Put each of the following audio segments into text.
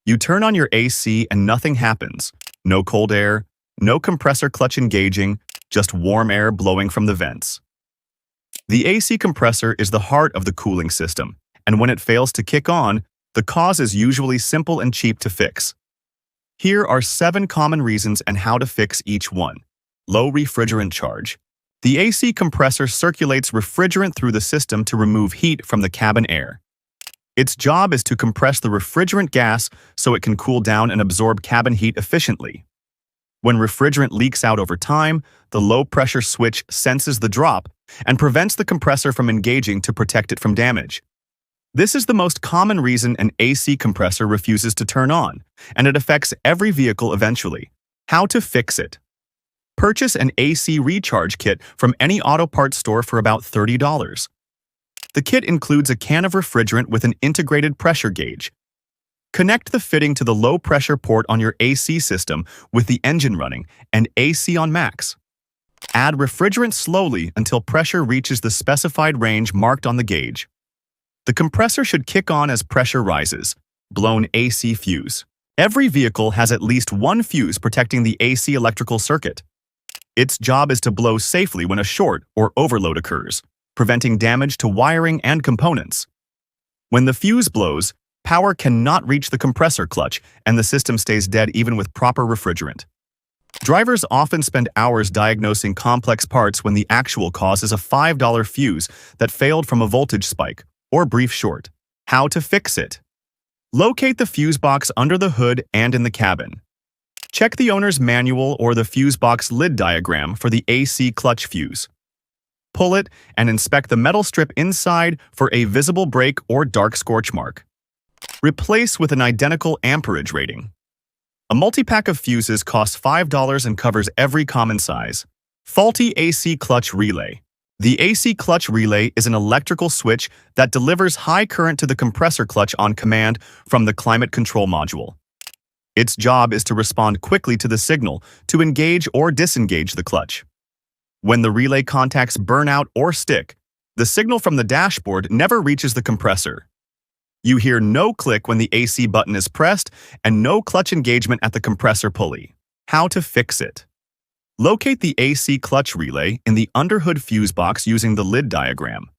You turn on your AC and nothing happens. No cold air, no compressor clutch engaging, just warm air blowing from the vents. The AC compressor is the heart of the cooling system, and when it fails to kick on, the cause is usually simple and cheap to fix. Here are 7 common reasons and how to fix each one. Low refrigerant charge. The AC compressor circulates refrigerant through the system to remove heat from the cabin air. Its job is to compress the refrigerant gas so it can cool down and absorb cabin heat efficiently. When refrigerant leaks out over time, the low-pressure switch senses the drop and prevents the compressor from engaging to protect it from damage. This is the most common reason an AC compressor refuses to turn on, and it affects every vehicle eventually. How to fix it? Purchase an AC recharge kit from any auto parts store for about $30. The kit includes a can of refrigerant with an integrated pressure gauge. Connect the fitting to the low-pressure port on your AC system with the engine running and AC on max. Add refrigerant slowly until pressure reaches the specified range marked on the gauge. The compressor should kick on as pressure rises. Blown AC fuse. Every vehicle has at least one fuse protecting the AC electrical circuit. Its job is to blow safely when a short or overload occurs, preventing damage to wiring and components. When the fuse blows, power cannot reach the compressor clutch, and the system stays dead even with proper refrigerant. Drivers often spend hours diagnosing complex parts when the actual cause is a $5 fuse that failed from a voltage spike or brief short. How to fix it? Locate the fuse box under the hood and in the cabin. Check the owner's manual or the fuse box lid diagram for the AC clutch fuse. Pull it and inspect the metal strip inside for a visible break or dark scorch mark. Replace with an identical amperage rating. A multi-pack of fuses costs $5 and covers every common size. Faulty AC clutch relay. The AC clutch relay is an electrical switch that delivers high current to the compressor clutch on command from the climate control module. Its job is to respond quickly to the signal to engage or disengage the clutch. When the relay contacts burn out or stick, the signal from the dashboard never reaches the compressor. You hear no click when the AC button is pressed and no clutch engagement at the compressor pulley. How to fix it? Locate the AC clutch relay in the underhood fuse box using the lid diagram.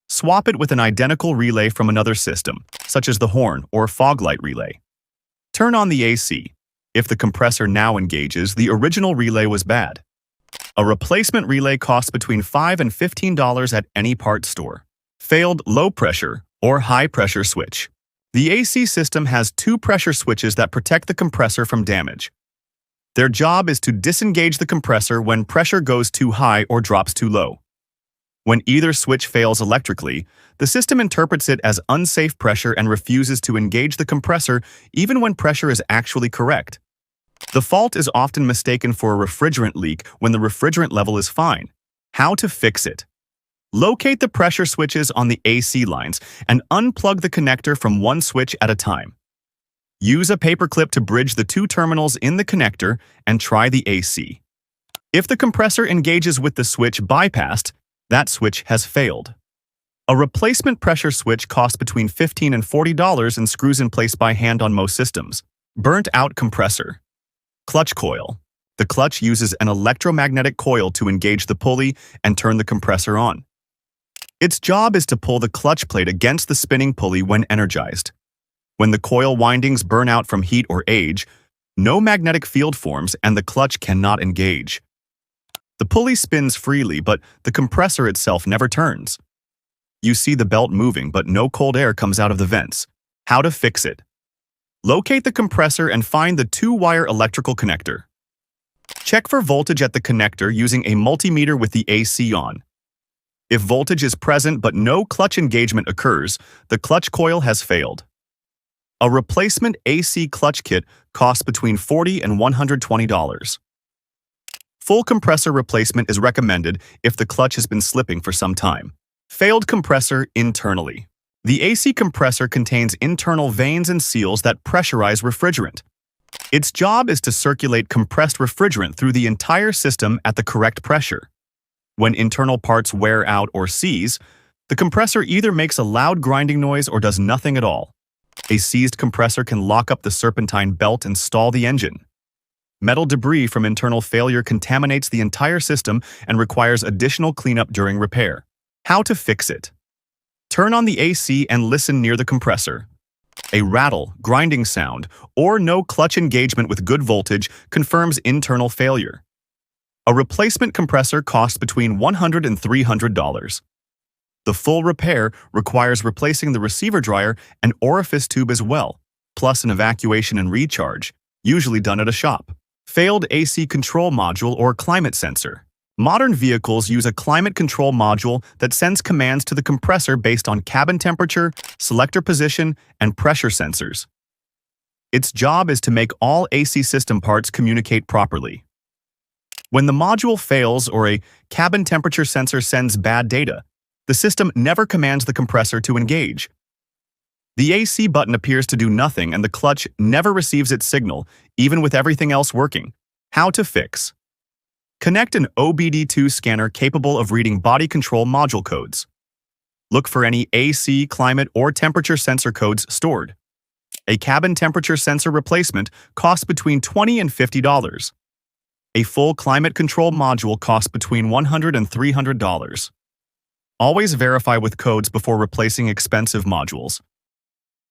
Swap it with an identical relay from another system, such as the horn or fog light relay. Turn on the AC. If the compressor now engages, the original relay was bad. A replacement relay costs between $5 and $15 at any parts store. Failed low pressure or high pressure switch. The AC system has 2 pressure switches that protect the compressor from damage. Their job is to disengage the compressor when pressure goes too high or drops too low. When either switch fails electrically, the system interprets it as unsafe pressure and refuses to engage the compressor even when pressure is actually correct. The fault is often mistaken for a refrigerant leak when the refrigerant level is fine. How to fix it? Locate the pressure switches on the AC lines and unplug the connector from one switch at a time. Use a paperclip to bridge the 2 terminals in the connector and try the AC. If the compressor engages with the switch bypassed, that switch has failed. A replacement pressure switch costs between $15 and $40 and screws in place by hand on most systems. Burnt out compressor. Clutch coil. The clutch uses an electromagnetic coil to engage the pulley and turn the compressor on. Its job is to pull the clutch plate against the spinning pulley when energized. When the coil windings burn out from heat or age, no magnetic field forms and the clutch cannot engage. The pulley spins freely, but the compressor itself never turns. You see the belt moving, but no cold air comes out of the vents. How to fix it? Locate the compressor and find the 2-wire electrical connector. Check for voltage at the connector using a multimeter with the AC on. If voltage is present but no clutch engagement occurs, the clutch coil has failed. A replacement AC clutch kit costs between $40 and $120. Full compressor replacement is recommended if the clutch has been slipping for some time. Failed compressor internally. The AC compressor contains internal vanes and seals that pressurize refrigerant. Its job is to circulate compressed refrigerant through the entire system at the correct pressure. When internal parts wear out or seize, the compressor either makes a loud grinding noise or does nothing at all. A seized compressor can lock up the serpentine belt and stall the engine. Metal debris from internal failure contaminates the entire system and requires additional cleanup during repair. How to fix it? Turn on the AC and listen near the compressor. A rattle, grinding sound, or no clutch engagement with good voltage confirms internal failure. A replacement compressor costs between $100 and $300. The full repair requires replacing the receiver dryer and orifice tube as well, plus an evacuation and recharge, usually done at a shop. Failed AC control module or climate sensor. Modern vehicles use a climate control module that sends commands to the compressor based on cabin temperature, selector position, and pressure sensors. Its job is to make all AC system parts communicate properly. When the module fails or a cabin temperature sensor sends bad data, the system never commands the compressor to engage. The AC button appears to do nothing and the clutch never receives its signal, even with everything else working. How to fix? Connect an OBD2 scanner capable of reading body control module codes. Look for any AC, climate, or temperature sensor codes stored. A cabin temperature sensor replacement costs between $20 and $50. A full climate control module costs between $100 and $300. Always verify with codes before replacing expensive modules.